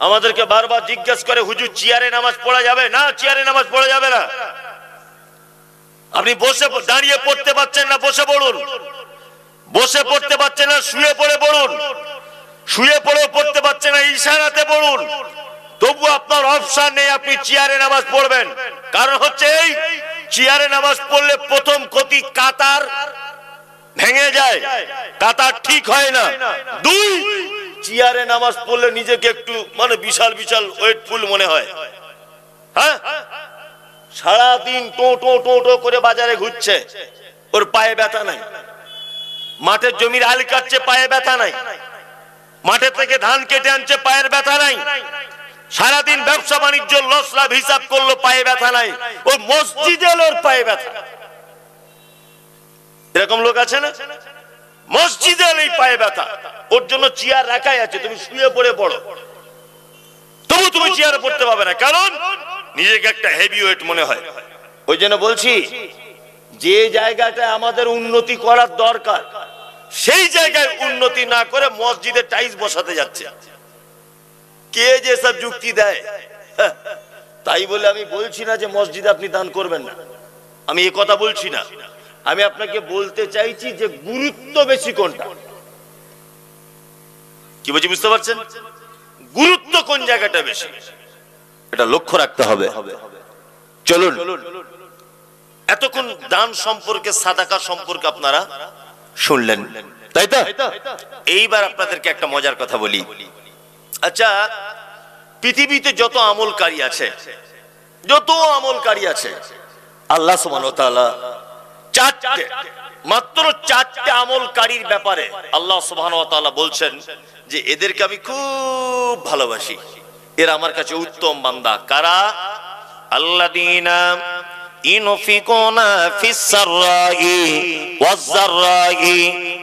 আমাদেরকে বারবার জিজ্ঞেস করে হুজুর চেয়ারে নামাজ পড়া যাবে না? চেয়ারে নামাজ পড়া যাবে না। আপনি বসে দাঁড়িয়ে পড়তে পারছেন না, বসে পড়ুন। বসে পড়তে পারছেন না, শুয়ে পড়ে পড়ুন। শুয়ে পড়ে পড়তে পারছেন না, ইশারাতে পড়ুন। তবু আপনার অপশন নেই, আপনি চেয়ারে নামাজ পড়বেন। কারণ হচ্ছে এই চেয়ারে নামাজ পড়লে প্রথম ক্ষতি কাতার ভেঙে যায়, কাতার ঠিক হয় না। দুই, চেয়ারে নামাজ পড়লে নিজেকে একটু বিশাল বিশাল ওয়েটফুল মনে হয়। হ্যাঁ, সারাদিন টো টো টো টো করে বাজারে ঘুরছে, ওর পায়ে ব্যথা নাই। মাঠের জমির আল কাটছে, পায়ে ব্যথা নাই। মাঠে থেকে ধান কেটে আনছে, পায়ের ব্যথা নাই। সারাদিন ব্যবসা বাণিজ্য লস লাভ হিসাব করলো, পায়ে ব্যথা নাই। ও মসজিদে এলো, ওর পায়ে ব্যথা। এরকম লোক আছে না? মসজিদে এলেই পায়ে ব্যথা, ওর জন্য চেয়ার রাখাই আছে। তুমি শুয়ে পড়ে পড়ো, তবু তুমি চেয়ারে পড়তে পারবে না, কারণ নিজেকে একটা হেভি ওয়েট মনে হয়। ওই জন্য বলছি, যে জায়গাটা আমাদের উন্নতি করার দরকার, সেই জায়গায় উন্নতি না করে মসজিদে টাইলস বসাতে যাচ্ছে। কে যে সব যুক্তি দেয়, তাই বলে আমি বলছি না যে মসজিদে আপনি দান করবেন না, আমি এই কথা বলছি না। আমি আপনাকে বলতে চাইছি যে গুরুত্ব বেশি কোনটা। কি বলছি বুঝতে পারছেন? গুরুত্ব কোন জায়গাটা বেশি, এটা লক্ষ্য রাখতে হবে। চলুন, এতক্ষণ দান সম্পর্কে, সাদাকা সম্পর্কে আপনারা শুনলেন, তাই তো? এইবার আপনাদেরকে একটা মজার কথা বলি। আচ্ছা, পৃথিবীতে যত আমলকারী আছে, আল্লাহ সুবহানাহু ওয়া তাআলা মাত্র চারটে আমলকারীর ব্যাপারে আল্লাহ সুবহানাহু ওয়া তাআলা বলছেন যে এদেরকে আমি খুব ভালোবাসি, এরা আমার কাছে উত্তম বান্দা। কারা? আল্লাযীনা ইনফিকুনা ফিস সাররাই ওয়াজ যাররাই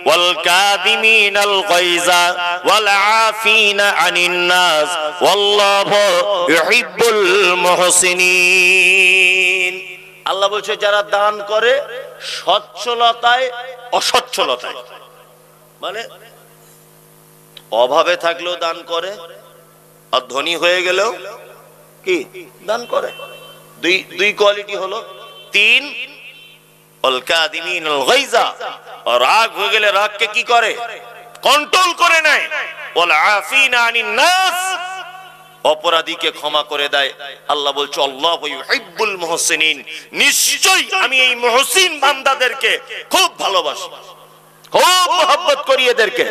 ওয়াল কাযিমিনাল গায়যা ওয়াল আফিনা আনিন নাস ওয়াল্লাহু ইউহিব্বুল মুহসিনিন। আল্লাহ বলছে যারা দান করে সচ্ছলতায় অসচ্ছলতায়, মানে অভাবে থাকলেও দান করে, আর ধনী হয়ে গেলেও কি দান করে। দুই কোয়ালিটি হলো। তিন, আল কাযিমিনাল গায়যা, রাগ হয়ে গেলে রাগকে কি করে? কন্ট্রোল করে নেয়। ওয়াল আফিনা আনিন নাস, অপরাধীকে ক্ষমা করে দেয়। আল্লাহ বলছে আল্লাহু ইউহিব্বুল মুহসিনিন, নিশ্চয়ই আমি এই মুহসিন বান্দাদেরকে খুব ভালোবাসি, খুব মহব্বত করি এদেরকে।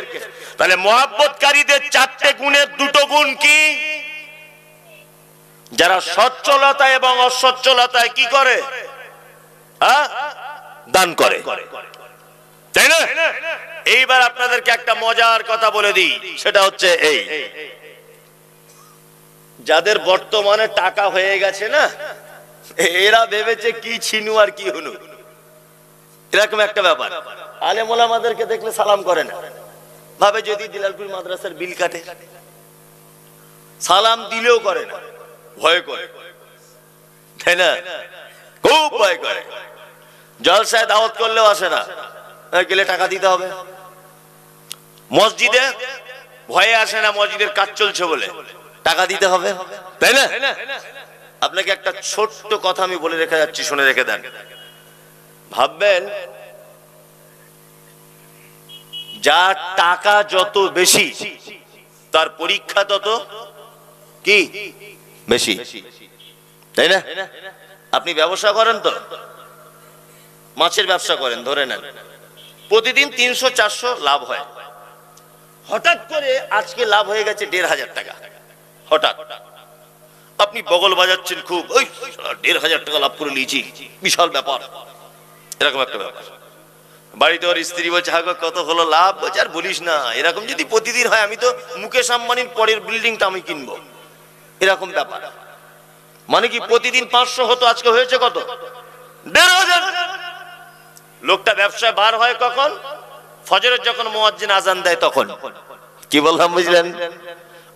তাহলে মহব্বতকারীদের চারটে গুণের দুটো গুণ কি? যারা সচ্ছলতা এবং অসচ্ছলতায় কি করে? দান করে, তাই না? এইবার আপনাদেরকে একটা মজার কথা বলে দিই, সেটা হচ্ছে এই, যাদের বর্তমানে টাকা হয়ে গেছে না, এরা ভেবেছে কি ছিনু আর কি হুনু, এরকম একটা ব্যাপার। আলেম ওলামাদেরকে দেখলে সালাম করে না, ভাবে যদি দিলালপুর মাদ্রাসার বিল কাটে। সালাম দিলেও করে না, ভয় করে, তাই না? খুব ভয় করে। জলসায় দাওয়াত করলেও আসে না, গেলে টাকা দিতে হবে। মসজিদে ভয়ে আসে না, মসজিদের কাজ চলছে বলে টাকা দিতে হবে, তাই না? আপনাকে একটা ছোট্ট কথা আমি বলে রেখে যাচ্ছি, শুনে রেখে দেন। ভাববেন, যার টাকা যত বেশি তার পরীক্ষা তত কি বেশি, তাই না? আপনি ব্যবসা করেন তো, মাছের ব্যবসা করেন, ধরে নেন প্রতিদিন 300-400 লাভ হয়। হঠাৎ করে আজকে লাভ হয়ে গেছে 1,500 টাকা। হঠাৎ আপনি বগল বাজাচ্ছেন খুব, ওই 1,500 টাকা লাভ করে নিয়েছি, বিশাল ব্যাপার, এরকম একটা ব্যাপার। বাড়িতে ওর স্ত্রী বলছে, হ্যাঁ কত হলো লাভ? বলছে আর বলিস না, এরকম যদি প্রতিদিন হয় আমি তো মুকেশ আম্বানির পরের বিল্ডিংটা আমি কিনবো, এরকম ব্যাপার। মানে কি প্রতিদিন 500 হতো, আজকে হয়েছে কত? 1,500। লোকটা ব্যবসায় বার হয় কখন? ফজরের যখন মুয়াজ্জিন আজান দেয় তখন। কি বললাম বুঝলেন?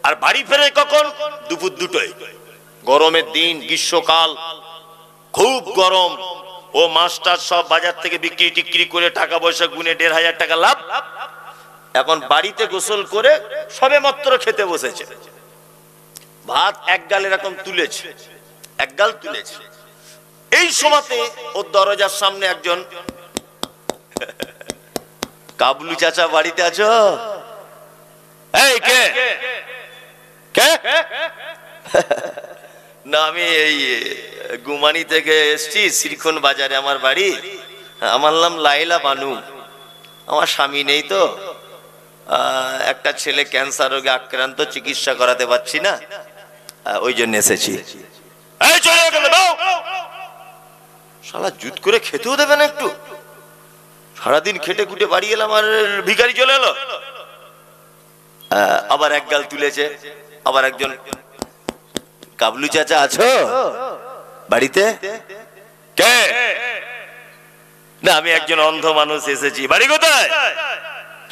আর বাড়ি ফেরে কখন? দুপুর 2টোয়। গরমের দিন, গ্রীষ্মকাল, খুব গরম। ও মাছটার সব বাজার থেকে বিক্রি টিক্রি করে টাকা পয়সা গুনে 1,500 টাকা লাভ। এখন বাড়িতে গোসল করে সবে মাত্র খেতে বসেছে, ভাত এক গাল এরকম তুলেছে, এক গাল তুলেছে। এই সময়তে ওর দরজার সামনে একজন, কাবলু চাচা বাড়িতে আছো? এই কে কে? না আমি এই গুমানি থেকে এসছি, শ্রীখন বাজারে আমার বাড়ি। আমার নাম লাইলা বানু, আমার স্বামী নেই তো, একটা ছেলে ক্যান্সার রোগে আক্রান্ত, চিকিৎসা করাতে পারছি না, ওই জন্য এসেছি। শালা জুত করে খেতেও দেবে না একটু? সারাদিন খেটে খুটে বাড়ি এলাম আর ভিখারি চলে এলো। আবার এক গাল তুলেছে। আবার একজন, কাবলু চাচা আছো বাড়িতে? কে? না আমি একজন অন্ধ মানুষ এসেছি। বাড়ি কোথায়?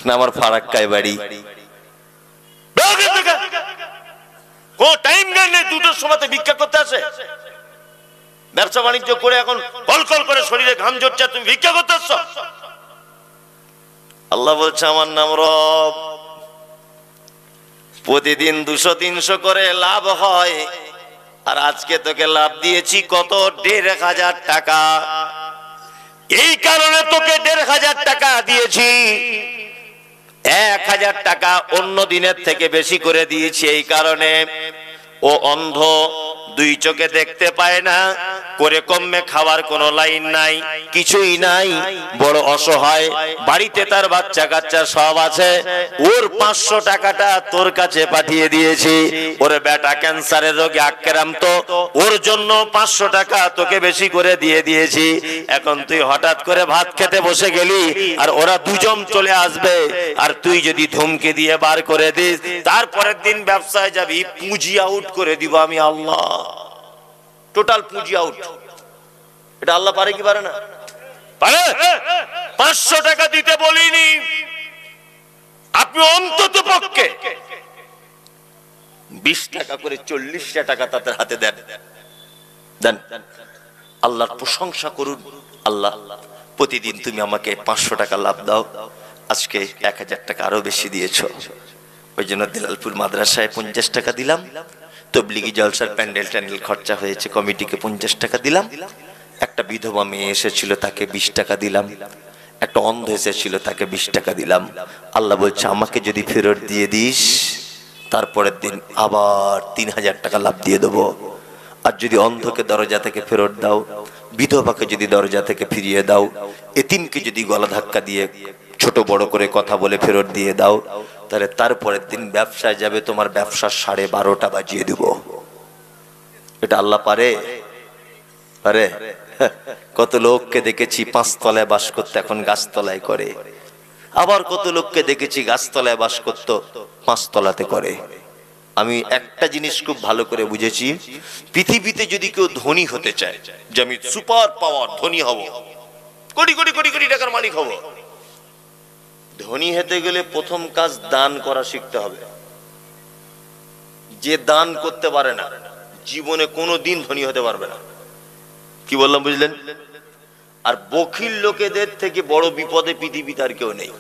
না আমার ফারাক্কায় বাড়ি। ও টাইম নেই, দুটোর সময় ভিক্ষা করতে আসে। ব্যবসা বাণিজ্য করে এখন কলকল করে শরীরে ঘাম ঝরছে, তুমি ভিক্ষা করতে আসছো? আল্লাহ বলছে আমার নাম রব, প্রতিদিন 200-300 করে লাভ হয়, আর আজকে তোকে লাভ দিয়েছি কত? 1500 টাকা। এই কারণে তোকে 1500 টাকা দিয়েছি, 1000 টাকা অন্য দিনের থেকে বেশি করে দিয়েছি। এই কারণে ও অন্ধ, 2 চোখে দেখতে পায় না, করে কমে খাওয়ার কোনো লাইন নাই, কিছুই নাই, বড় অসহায়, বাড়িতে তার বাচ্চা কাচ্চা সব আছে। ওর 500 টাকাটা তোর কাছে পাঠিয়ে দিয়েছি। ওর বেটা ক্যান্সারের রোগে আক্রান্ত, ওর জন্য 500 টাকা তোকে বেশি করে দিয়ে দিয়েছি। এখন তুই হঠাৎ করে ভাত খেতে বসে গেলি, আর ওরা 2 জন চলে আসবে, আর তুই যদি ধমকে দিয়ে বার করে দিস, তারপরের দিন ব্যবসায় যাবি, পুঁজি আউট করে দিব আমি আল্লাহ, টোটাল পুঁজি আউট। এটা আল্লাহ পারে কি পারে না? পারে। 500 টাকা দিতে বলিনি, আপনি অন্তত পক্ষে 20 টাকা করে 40টা টাকা তাদের হাতে দেন, দেন। আল্লাহর প্রশংসা করুন। আল্লাহ প্রতিদিন তুমি আমাকে 500 টাকা লাভ দাও, আজকে 1000 টাকা আরো বেশি দিয়েছ। ওই জন্য দিলালপুর মাদ্রাসায় 50 টাকা দিলাম, তবলিগি জলসার প্যান্ডেল ট্যান্ডেল খরচা হয়েছে, কমিটিকে 50 টাকা দিলাম, একটা বিধবা মেয়ে এসেছিল তাকে 20 টাকা দিলাম, একটা অন্ধ এসেছিল তাকে 20 টাকা দিলাম। আল্লাহ বলছে আমাকে যদি ফেরত দিয়ে দিস, তারপরের দিন আবার 3000 টাকা লাভ দিয়ে দেবো। আর যদি অন্ধকে দরজা থেকে ফেরত দাও, বিধবাকে যদি দরজা থেকে ফিরিয়ে দাও, এতিমকে যদি গলা ধাক্কা দিয়ে ছোট বড় করে কথা বলে ফেরত দিয়ে দাও, তাহলে তারপরের দিন ব্যবসায় যাবে, তোমার ব্যবসা 12:30 বাজিয়ে দেব। এটা আল্লাহ পারে? পারে। কত লোককে দেখেছি 5 তলায় বাস করতে, এখন গাছতলায় করে। আবার কত লোককে দেখেছি গাছতলায় বাস করত, 5 তলাতে করে। আমি একটা জিনিস খুব ভালো করে বুঝেছি, পৃথিবীতে যদি কেউ ধনী হতে চায়, যে আমি সুপার পাওয়ার ধনী হব, কোটি কোটি কোটি কোটি টাকার মালিক হব, ধনী হতে গেলে প্রথম কাজ দান করা শিখতে হবে। যে দান করতে পারে না, জীবনে কোনো দিন ধনী হতে পারবে না। কি বললাম বুঝলেন? আর বখিল লোকেদের থেকে বড় বিপদে পৃথিবীতে আর কেউ নেই।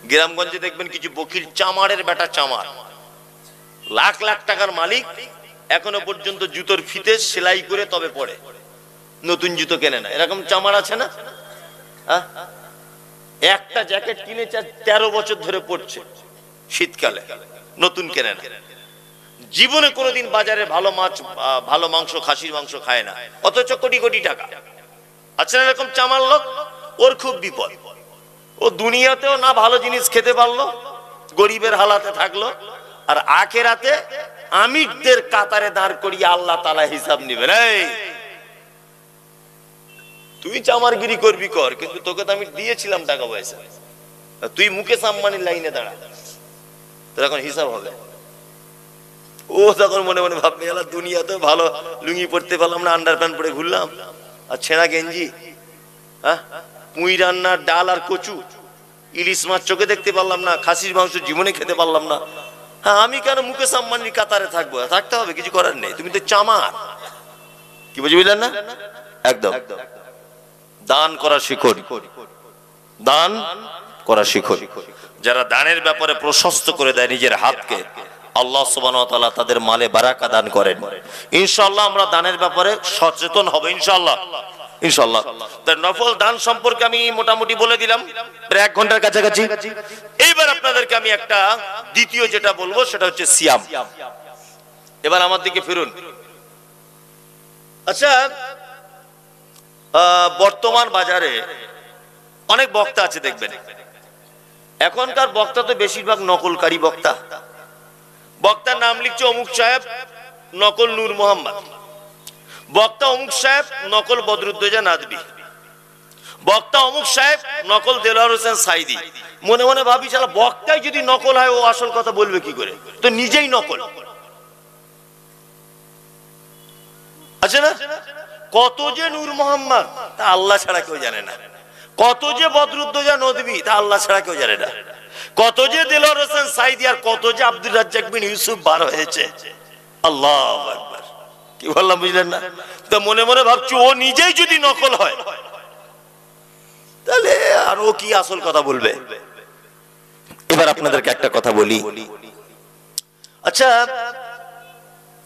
গ্রামগঞ্জে দেখবেন কিছু বখিল, চামারের বেটা চামার, লাখ লাখ টাকার মালিক, এখনো পর্যন্ত জুতোর ফিতে সেলাই করে তবে পড়ে, নতুন জুতো কেনে না। এরকম চামার আছে না? একটা জ্যাকেট কিনেছে 13 বছর ধরে পড়ছে, শীতকালে নতুন কেনে না। জীবনে কোনোদিন বাজারে ভালো মাছ, ভালো মাংস, খাসির মাংস খায় না, অথচ কোটি কোটি টাকা। আচ্ছা এরকম চামার লোক, ওর খুব বিপদ। ও দুনিয়াতেও না ভালো জিনিস খেতে পারলো, গরিবের হালাতে থাকলো, আর আখেরাতে আমিরদের কাতারে দাঁড় করিয়ে আল্লাহ তাআলা হিসাব নেবেন। এই তুই চামারগিরি করবি কর, কিন্তু তোকে তো আমি দিয়েছিলাম টাকা পয়সা, তুই মুকেশ আম্বানির লাইনে দাঁড়া, তোর এখন হিসাব হবে। ও তখন মনে মনে ভাববে, আল্লাহ দুনিয়াতে ভালো লুঙ্গি পড়তে পারলাম না, আন্ডার প্যান্ট পরে ঘুরলাম, আর ছেঁড়া গেঞ্জি, পুঁই রান্নার ডাল আর কচু, ইলিশ মাছ চোখে দেখতে পারলাম না, খাসির মাংস জীবনে খেতে পারলাম না, হ্যাঁ আমি কেন মুকেশ আম্বানির কাতারে থাকবো? থাকতে হবে, কিছু করার নেই, তুমি তো চামার। কি বুঝলেন না? একদম। দান করা শিখুন, দান করা শিখুন। যারা দানের ব্যাপারে প্রশস্ত করে দেয় নিজের হাতকে, আল্লাহ সুবহানাহু ওয়া তাআলা তাদের মালে বারাকা দান করেন। ইনশাআল্লাহ আমরা দানের ব্যাপারে সচেতন হব ইনশাআল্লাহ, ইনশাআল্লাহ। তার নফল দান সম্পর্কে আমি মোটামুটি বলে দিলাম প্রায় 1 ঘন্টার কাছাকাছি। এইবার আপনাদেরকে আমি একটা দ্বিতীয় যেটা বলবো সেটা হচ্ছে সিয়াম। এবার আমার দিকে ফিরুন। আচ্ছা, বর্তমান বাজারে অনেক বক্তা আছে দেখবেন, এখনকার বক্তা তো বেশিরভাগ নকলকারী বক্তা। বক্তার নাম লিখছে অমুক সাহেব, নকল নূর মোহাম্মদ। বক্তা অমুক সাহেব, নকল বদরুদ্দোজা নাদবি। বক্তা অমুক সাহেব, নকল দেলোয়ার হোসেন সাইদি। মনে মনে ভাবি শালা বক্তাই যদি নকল হয় ও আসল কথা বলবে কি করে, তো নিজেই নকল। আচ্ছা না, কত যে নূর মোহাম্মদ তা আল্লাহ ছাড়া কেউ জানে না, কত যে বদরুদ্দোজা নদবী তা আল্লাহ ছাড়া কেউ জানে না, কত যে দেলোয়ার হোসেন সাইদি আর কত যে আব্দুর রাজ্জাক বিন ইউসুফ বার হয়েছে। আল্লাহু আকবার, কি বললাম বুঝলেন না? তো মনে মনে ভাবছি ও নিজেই যদি নকল হয় তাহলে আর ও কি আসল কথা বলবে। এবার আপনাদেরকে একটা কথা বলি। আচ্ছা,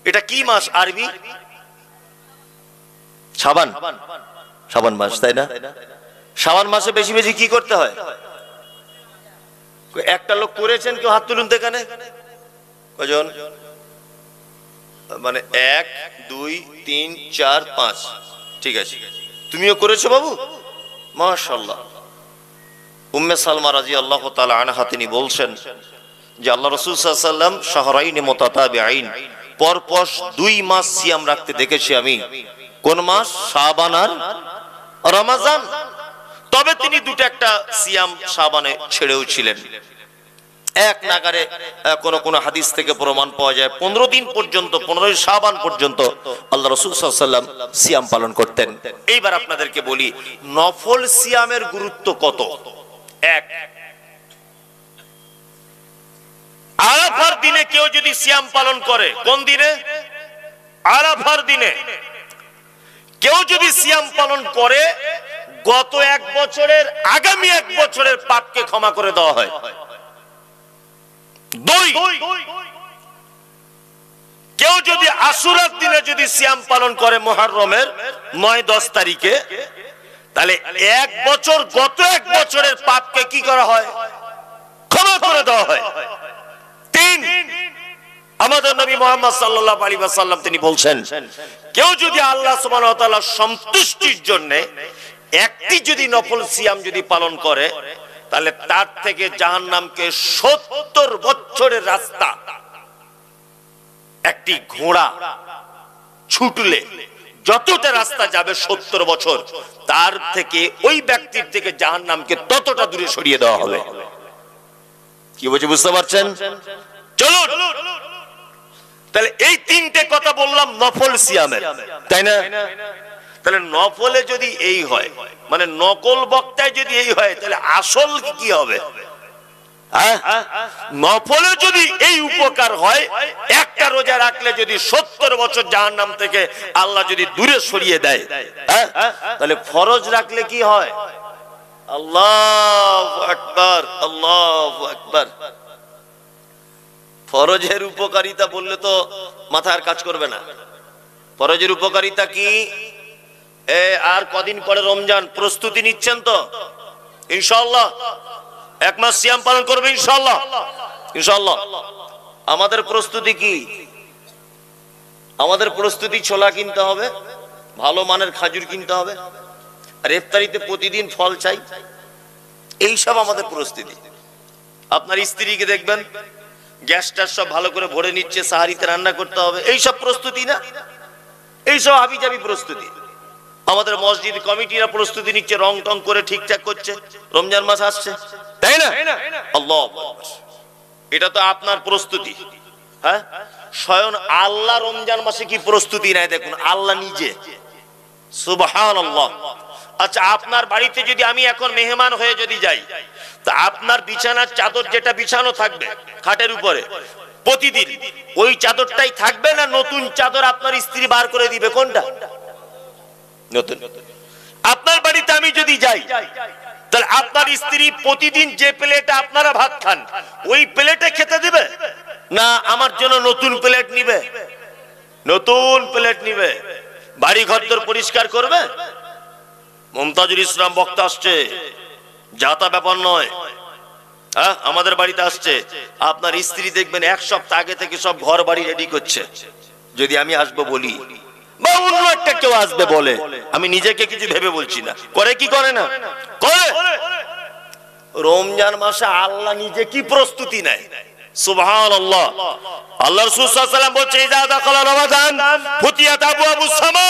এটা কি মাস আরবি? শাবান, শাবান মাস, তাই না? শাবান মাসে বেশি বেশি কি করতে হয়? একটা লোক করেছেন কেউ? হাত তুলুন তো এখানে। কজন? মানে 1 2 3 4 5, ঠিক আছে। তুমিও করেছো বাবু, মাশাআল্লাহ। উম্মে সালমা রাদিয়াল্লাহু তাআলা আনহা তিনি বলছেন যে আল্লাহ রাসূল সাল্লাল্লাহু আলাইহি ওয়াসাল্লাম শাহরাইন মুতাতাবিআইন, পরপর 2 মাস সিয়াম রাখতে দেখেছি আমি। কোন মাস? শাবান আর রমজান। তবে তিনি দুটো একটা সিয়াম শাবানে ছেড়েও ছিলেন। এক নাগারে কোন কোন হাদিস থেকে প্রমাণ পাওয়া যায় 15 দিন পর্যন্ত, 15 শাবান পর্যন্ত আল্লাহ রাসূল সাল্লাল্লাহু আলাইহি ওয়াসাল্লাম সিয়াম পালন করতেন। এইবার আপনাদেরকে বলি নফল সিয়ামের গুরুত্ব কত। এক, আরাফার দিনে কেউ যদি সিয়াম পালন করে, কোন দিনে? আরাফার দিনে কেউ যদি সিয়াম পালন করে, গত 1 বছরের আগামী 1 বছরের পাপকে ক্ষমা করে দেওয়া হয়। 2, কেউ যদি আশুরার দিনে যদি সিয়াম পালন করে মুহররমের 9-10 তারিখে, তাহলে 1 বছর, গত 1 বছরের পাপকে কি করা হয়? ক্ষমা করে দেওয়া হয়। 3, আমাদের নবী মুহাম্মদ সাল্লাল্লাহু আলাইহি ওয়াসাল্লাম তিনি বলছেন, কেউ যদি আল্লাহ সুবহানাহু ওয়া তাআলার সন্তুষ্টির জন্য একটি যদি নফল সিয়াম যদি পালন করে, তাহলে তার থেকে জাহান্নামকে 70 বছরের রাস্তা একটি ঘোড়া ছুটলে যতটা রাস্তা যাবে 70 বছর, তার থেকে ওই ব্যক্তির থেকে জাহান্নামকে ততটা দূরে সরিয়ে দেওয়া হবে। কি বলছি বুঝতে পারছেন? চলুন, তাহলে এই 3টে কথা বললাম নফল সিয়ামের, তাই না? তাহলে নফলে যদি এই হয়, মানে নকল বক্তায় যদি এই হয়, তাহলে আসল কি হবে? নফলে যদি এই উপকার হয়, একটা রোজা রাখলে যদি 70 বছর জাহান্নাম থেকে আল্লাহ যদি দূরে সরিয়ে দেয়, তাহলে ফরজ রাখলে কি হয়? আল্লাহু আকবার, আল্লাহু আকবার। ফরজের উপকারিতা বললে তো মাথার কাজ করবে না। ফরজের উপকারিতা কি? আর কদিন পরে রমজান, প্রস্তুতি নিচ্ছেন তো ইনশাআল্লাহ? 1 মাস সিয়াম পালন করবে ইনশাআল্লাহ, ইনশাআল্লাহ। আমাদের প্রস্তুতি কি? আমাদের প্রস্তুতি ছোলা কিনতে হবে, ভালো মানের খাজুর কিনতে হবে, আর ইফতারিতে প্রতিদিন ফল চাই, এই সব আমাদের প্রস্তুতি। আপনার স্ত্রীকে দেখবেন গ্যাসটা সব ভালো করে ভরে নিচ্ছে, সাহারিতে রান্না করতে হবে, এই সব প্রস্তুতি না? এই সব হাবিজাবি প্রস্তুতি। আমাদের মসজিদ কমিটিরা প্রস্তুতি নিচ্ছে, রং টং করে ঠিকঠাক করছে, রমজান মাস আসছে, তাই না? আল্লাহু আকবার। এটা তো আপনার প্রস্তুতি। হ্যাঁ, স্বয়ং আল্লাহ রমজান মাসে কি প্রস্তুতি নেয় দেখুন, আল্লাহ নিজে। সুবহানাল্লাহ। আচ্ছা, আপনার বাড়িতে যদি আমি এখন মেহমান হয়ে যদি যাই, তা আপনার বিছানার চাদর যেটা বিছানো থাকবে খাটের উপরে প্রতিদিন, ওই চাদরটাই থাকবে না নতুন চাদর আপনার স্ত্রী বার করে দিবে? কোনটা নতুন? আপনার বাড়িতে আমি যদি যাই, তাহলে আপনার স্ত্রী প্রতিদিন যে প্লেটে আপনারা ভাত খান ওই প্লেটে খেতে দিবে? না আমার জন্য নতুন প্লেট নিবে, নতুন প্লেট নিবে, বাড়ি ঘর পরিষ্কার করবে। মুমতাজুল ইসলাম বক্তা আসছে, যাতা ব্যাপার নয়। হ্যাঁ, আমাদের বাড়িতে আসছে, আপনার স্ত্রী দেখবেন এক সপ্তাহ আগে থেকে সব ঘর বাড়ি রেডি করছে। যদি আমি আসবো বলি বা অন্য একটা কেউ আসবে বলে, আমি নিজেকে কিছু ভেবে বলছি না, করে কি করে না করে। রমজান মাসে আল্লাহ নিজে কি প্রস্তুতি নেয়, সুবহানাল্লাহ। আল্লাহ রাসূল সাল্লাল্লাহু আলাইহি ওয়াসাল্লাম বলছে, ইযা দাখালা রমাদান ফুতিয়াত আবওয়াবুস সামা।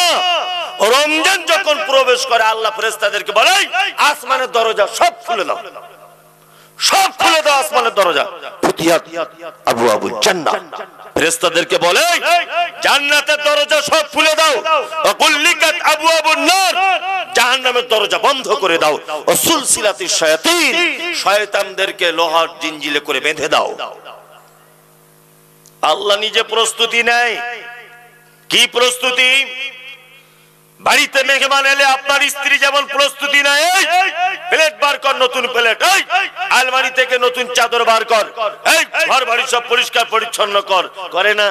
রমজান যখন প্রবেশ করে আল্লাহ ফেরেশতাদেরকে বলে, আসমানের দরজা সব খুলে দাও, সব খুলে দাও আসমানের দরজা। ফুতিয়াত আবওয়াবুল জান্নাহ, ফেরেশতাদেরকে বলে জান্নাতের দরজা সব খুলে দাও। ওয়া কুল্লিকাত আবওয়াবুন নার, জাহান্নামের দরজা বন্ধ করে দাও। ওয়া সুলসিলাতিশ শায়াতিন, শয়তানদেরকে লোহার জিঞ্জিলে করে বেঁধে দাও। আল্লাহ নিজে প্রস্তুতি নেয়। কি প্রস্তুতি? বাড়িতে মেহমান এলে আপনার স্ত্রী যেমন প্রস্তুতি নেয়, প্লেট বার কর, নতুন প্লেট, আলমারি থেকে নতুন চাদর বার কর, ঘর বাড়ি সব পরিষ্কার পরিচ্ছন্ন কর, করে না?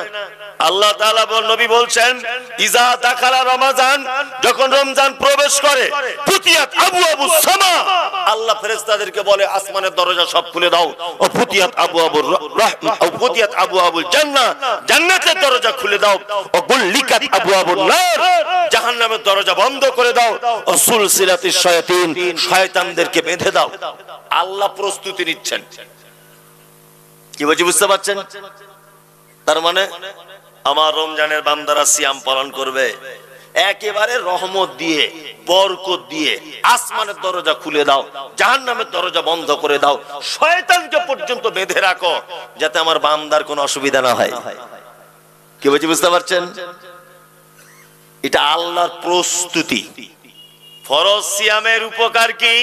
আল্লাহ তাআলা নবী বলছেন, ইজা দাখালা রমাজান, যখন রমজান প্রবেশ করে, ফুতিয়াত আবওয়াবুস সামা, আল্লাহ ফেরেশতাদেরকে বলে আসমানের দরজা সব খুলে দাও। ও ফুতিয়াত আবওয়াবুর রাহমা, ও ফুতিয়াত আবওয়াবুল জান্নাহ, জান্নাতের দরজা খুলে দাও। ও গুল্লিকাত আবওয়াবুন নার, জাহান্নামের দরজা বন্ধ করে দাও। ও সুলসিলাতিশ শায়াতিন, শয়তানদেরকে বেঁধে দাও। আল্লাহ প্রস্তুতি নিচ্ছেন। কি বলছি বুঝতে পারছেন? তার মানে আমার রমজানের বান্দারা সিয়াম পালন করবে একেবারে রহমত দিয়ে, বরকত দিয়ে। আসমানের দরজা খুলে দাও, জাহান্নামের দরজা বন্ধ করে দাও, শয়তানকে পর্যন্ত বেঁধে রাখো, যাতে আমার বান্দার কোনো অসুবিধা না হয়। কি বলছি বুঝতে পারছেন? এটা আল্লাহর প্রস্তুতি। ফরজ সিয়ামের উপকার কি?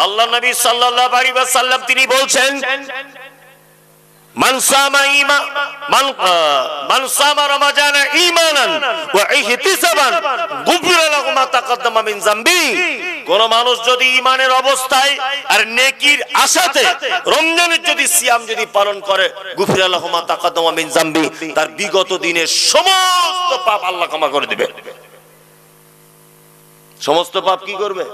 আল্লাহ নবী সাল্লাল্লাহু আলাইহি ওয়াসাল্লাম তিনি বলছেন, মান সামা রমাজানা ঈমানান ওয়া ইহতিসাবান গুফিরা লাহু মা তাকাদ্দামা মিন যামবি। কোন মানুষ যদি ঈমানের অবস্থায় আর নেকির আশাতে রমজানের যদি সিয়াম যদি পালন করে, গুফিরা লাহু মা তাকাদ্দামা মিন যামবি, তার বিগত দিনের সমস্ত পাপ আল্লাহ ক্ষমা করে দিবে। সমস্ত পাপ কি করবে?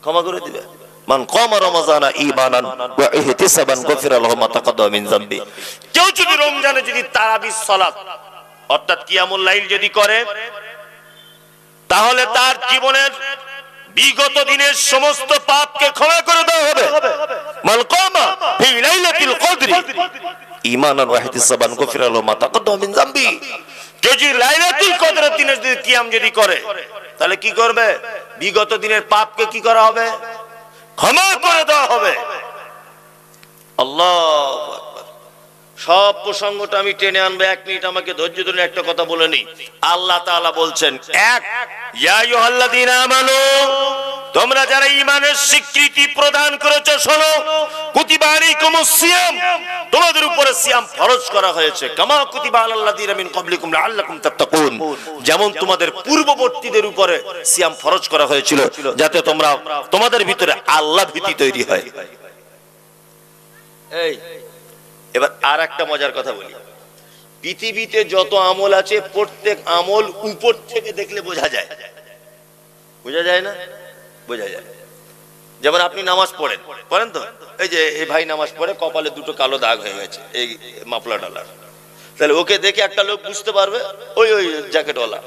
ক্ষমা করে দিবে। মান কামা রমাজানা ঈমানান ওয়া ইহতিসাবান গুফিরা লাহু মা তাকাদ্দামা মিন যামবি। কেউ যদি রমজানে যদি তারাবির সালাত অর্থাৎ কিয়ামুল লাইল যদি করে, তাহলে তার জীবনের বিগত দিনের সমস্ত পাপকে ক্ষমা করে দেওয়া হবে। মান কামা ফি লাইলাতিল কদরি ঈমানান ওয়া ইহতিসাবান গুফিরা লাহু মা তাকাদ্দামা মিন যামবি। কেউ যদি লাইলাতুল কদরের দিনে যদি কিয়াম যদি করে, তাহলে কি করবে? বিগত দিনের পাপকে কি করা হবে? ক্ষমা করে দেওয়া হবে। আল্লাহু আকবার। সব প্রসঙ্গটা আমি টেনে আনবো, 1 মিনিট আমাকে ধৈর্য ধরে একটা কথা বলে নি। আল্লাহ তাআলা বলছেন, এক, ইয়া আইয়ুহাল্লাযীনা আমানু, তোমরা যারা ঈমানের স্বীকৃতি প্রদান করেছো শোনো, কুতিবা আলাইকুমুস সিয়াম, তোমাদের উপরে সিয়াম ফরজ করা হয়েছে, কামা কুতিবা আলাল্লাযীনা মিন ক্বাবলিকুম লাআল্লাকুম তাত্তাকুন, যেমন তোমাদের পূর্ববর্তীদের উপরে সিয়াম ফরজ করা হয়েছিল, যাতে তোমরা তোমাদের ভিতরে আল্লাহ ভীতি তৈরি হয়। এই এবার আর একটা মজার কথা বলি। পৃথিবীতে যত আমল আছে, প্রত্যেক আমল উপর থেকে দেখলে বোঝা যায়। বোঝা যায় না? বোঝা যায়। যেমন আপনি নামাজ পড়েন তো, এই যে এই ভাই নামাজ পড়ে, কপালে দুটো কালো দাগ হয়ে গেছে, এই মাফলা ডালার, তাহলে ওকে দেখে একটা লোক বুঝতে পারবে, ওই জ্যাকেটওয়ালা,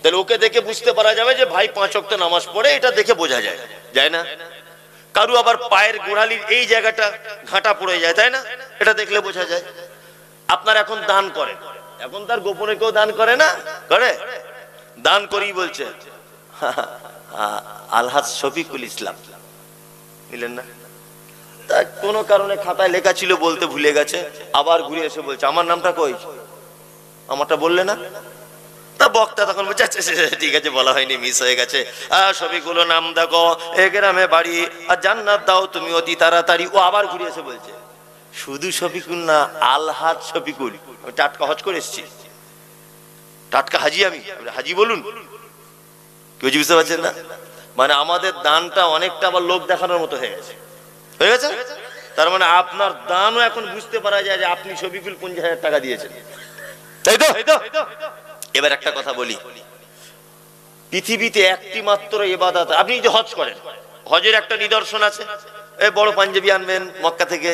তাহলে ওকে দেখে বুঝতে পারা যাবে যে ভাই 5 ওয়াক্ত নামাজ পড়ে, এটা দেখে বোঝা যায়, যায় না? কারু আবার পায়ের গোড়ালির এই জায়গাটা ঘাটা পড়ে যায়, তাই না? এটা দেখলে বোঝা যায়। আপনার এখন দান করেন, এখন তার গোপনে কেউ দান করে না, করে? দান করি বলছে আলহাজ শফিকুল ইসলাম, নিলেন না? তা কোনো কারণে খাতায় লেখা ছিল, বলতে ভুলে গেছে, আবার ঘুরে এসে বলছে আমার নামটা কই, আমারটা বললে না? তা বক্তা তখন বলছে আচ্ছা ঠিক আছে, বলা হয়নি, মিস হয়ে গেছে। শফিকুল নাম দেখো, এ গ্রামে বাড়ি, আর জান্নাত দাও তুমি অতি তাড়াতাড়ি। ও আবার ঘুরে এসে বলছে শুধু শফিকুল না, আলহাজ শফিকুল। আমি টাটকা হজ করে এসেছি, টাটকা হাজি, আমি হাজি বলুন। কেউ বুঝতে পারছেন না? মানে আমাদের দানটা অনেকটা আবার লোক দেখানোর মতো হয়ে গেছে, হয়ে গেছে। তার মানে আপনার দানও এখন বুঝতে পারা যায় যে আপনি শফিকুল 50,000 টাকা দিয়েছেন, তাই তো? এবার একটা কথা বলি, পৃথিবীতে একটি মাত্র ইবাদত, আপনি যে হজ করেন, হজের একটা নিদর্শন আছে, এই বড় পাঞ্জাবি আনবেন মক্কা থেকে,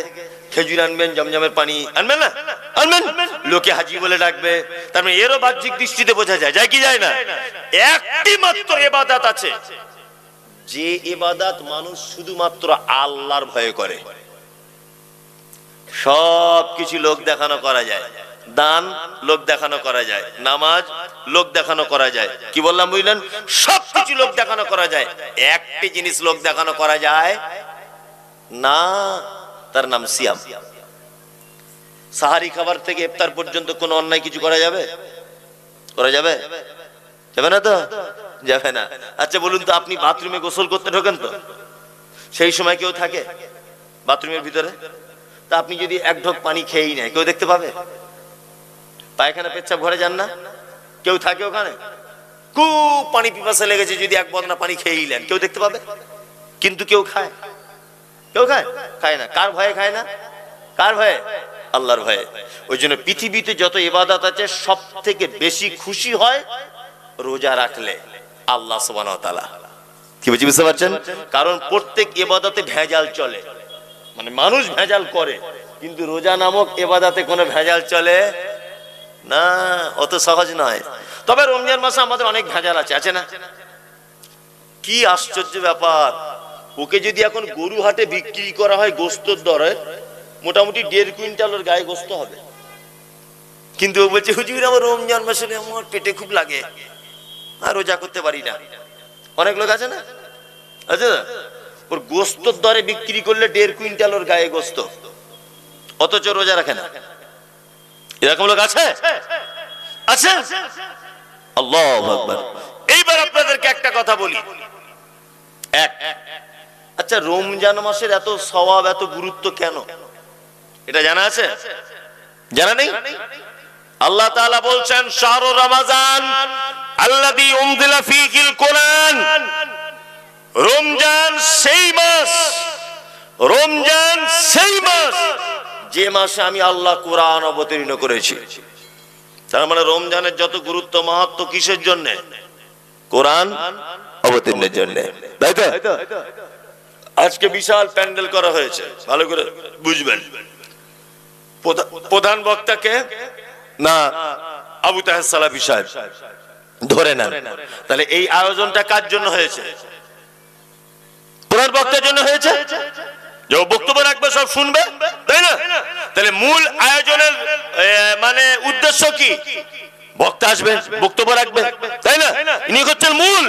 খেজুর আনবেন, জমজমের পানি আনবেন না, আনবেন, লোকে হাজি বলে ডাকবে, তার মানে এরও বাহ্যিক দৃষ্টিতে বোঝা যায়, যায় কি যায় না? একটি মাত্র ইবাদত আছে, যে ইবাদত মানুষ শুধুমাত্র আল্লাহর ভয়ে করে। সব কিছু লোক দেখানো করা যায়, দান লোক দেখানো করা যায়, নামাজ লোক দেখানো করা যায়, কি বললাম বুঝলেন? সবকিছু লোক দেখানো করা যায়, একটি জিনিস লোক দেখানো করা যায় না, তার নাম সিয়াম। সাহারি খাবার থেকে ইফতার পর্যন্ত কোন অন্যায় কিছু করা যাবে? করা যাবে? যাবে না তো? যাবে না। আচ্ছা বলুন তো, আপনি বাথরুমে গোসল করতে ঢোকেন তো, সেই সময় কেউ থাকে বাথরুমের ভিতরে? তা আপনি যদি এক ঢোক পানি খেয়েই নেয়, কেউ দেখতে পাবে? পায়খানা পেচ্ছাপ ঘরে যান না, কেউ থাকে ওখানে? খুব পানি পিপাসা লেগেছে, যদি এক বদনা পানি খেয়েই নেন, কেউ দেখতে পাবে? কিন্তু কেউ খায়? কেউ খায়? খায় না। কার ভয়ে খায় না? কার ভয়ে? আল্লাহর ভয়ে। ওই জন্য পৃথিবীতে যত ইবাদত আছে সব থেকে বেশি খুশি হয় রোজা রাখলে আল্লাহ সুবহানাহু ওয়া তাআলা। কি বুঝতে পারছেন? কারণ প্রত্যেক ইবাদতে ভেজাল চলে, মানে মানুষ ভেজাল করে, কিন্তু রোজা নামক ইবাদতে কোনো ভেজাল চলে না, অত সহজ নয়। তবে রমজান মাসে আমাদের অনেক ভেজাল আছে, আছে না? কি আশ্চর্য ব্যাপার, ওকে যদি এখন গরু হাটে বিক্রি করা হয় গোস্তর দরে, মোটামুটি 1.5 কুইন্টালের গায়ে গোস্ত হবে, কিন্তু ও বলছে হুজুর আমার রমজান মাসে আমার পেটে খুব লাগে আর রোজা করতে পারি না। অনেক লোক আছে না, আছে না? ওর গোস্তর দরে বিক্রি করলে 1.5 কুইন্টালের গায়ে গোস্ত, অথচ রোজা রাখে না। এরকম লোক আছে? আছে? আল্লাহু আকবার। এইবার আপনাদেরকে একটা কথা বলি, আচ্ছা রমজান মাসের এত সওয়াব, এত গুরুত্ব কেন, এটা জানা আছে? জানা নেই? আল্লাহ তাআলা বলছেন শাহরু রমাজান আল্লাযী উনজিলা ফীহিল কুরআন, রমজান সেই মাস, রমজান সেই মাস যে মাসে আমি আল্লাহ কোরআন অবতীর্ণ করেছি। তার মানে রমজানের যত গুরুত্ব মাহাত্ম্য কিসের জন্য? কোরআন অবতীর্ণের জন্য, তাই তো? আজকে বিশাল প্যান্ডেল করা হয়েছে, ভালো করে বুঝবেন। প্রধান বক্তাকে না আবু তাহের সালাফি সাহেব ধরে নেন, তাহলে এই আয়োজনটা কার জন্য হয়েছে? প্রধান বক্তার জন্য হয়েছে, যে বক্তব্য রাখবে সব শুনবে, তাই না? তাহলে মূল আয়োজনের মানে উদ্দেশ্য কি? বক্তা আসবে, বক্তব্য রাখবে, তাই না? ইনি হচ্ছেন মূল।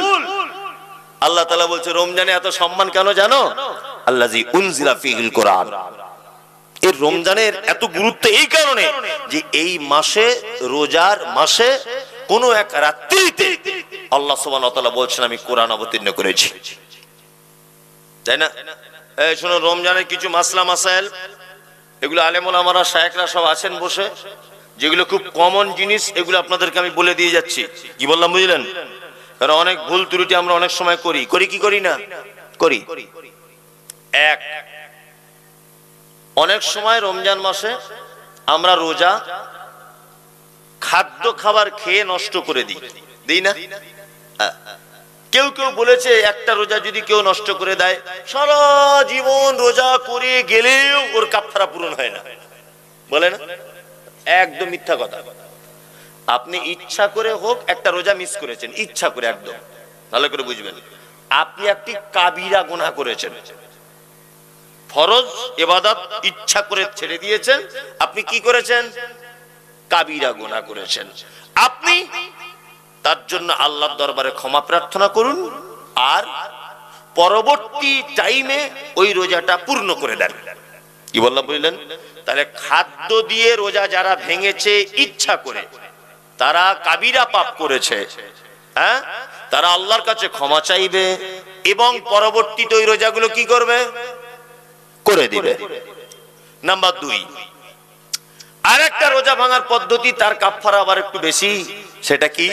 আল্লাহ তাআলা বলছে রমজানে এত সম্মান কেন জানো? আল্লাযী উনজিলা ফীহিল কুরআন। এই রমজানের এত গুরুত্ব এই কারণে যে এই মাসে, রোজার মাসে কোন এক রাত্রিতে আল্লাহ সুবহানাহু ওয়া তাআলা বলছেন আমি কোরআন অবতীর্ণ করেছি, তাই না? এই শুনো, রমজানের কিছু মাসলা মাসাইল, এগুলো আলেম ওলামারা শায়েখরা সব আছেন বসে, যেগুলো খুব কমন জিনিস, এগুলো আপনাদেরকে আমি বলে দিয়ে যাচ্ছি। কি বললাম বুঝলেন? কারণ অনেক ভুল ত্রুটি আমরা অনেক সময় করি কি করি না? করি। এক, অনেক সময় রমজান মাসে আমরা রোজা খাদ্য খাবার খেয়ে নষ্ট করে দিই না? কেউ কেউ বলেছে একটা রোজা যদি কেউ নষ্ট করে দেয়, সারা জীবন রোজা করে গেলেও ওর কাফারা পূরণ হয় না, বলে না? একদম মিথ্যা কথা। আপনি ইচ্ছা করে হোক একটা রোজা মিস করেছেন, ইচ্ছা করে, একদম ভালো করে বুঝবেন, আপনি একটি কাবিরা গুনাহ করেছেন। ফরজ ইবাদত ইচ্ছা করে ছেড়ে দিয়েছেন, আপনি কি করেছেন? কাবিরা গুনাহ করেছেন। আপনি তার জন্য আল্লাহর দরবারে ক্ষমা প্রার্থনা করুন, আর পরবর্তী টাইমে ওই রোজাটা পূর্ণ করে দেন। কি বললাম বুঝলেন? তাহলে খাদ্য দিয়ে রোজা যারা ভেঙেছে ইচ্ছা করে, তারা কাবিরা পাপ করেছে, হ্যাঁ, তারা আল্লাহর কাছে ক্ষমা চাইবে এবং পরবর্তীতে ওই রোজাগুলো কি করবে? করে দিবে। নাম্বার 2, আর একটা রোজা ভাঙার পদ্ধতি, তার কাফারা আবার একটু বেশি। সেটা কি?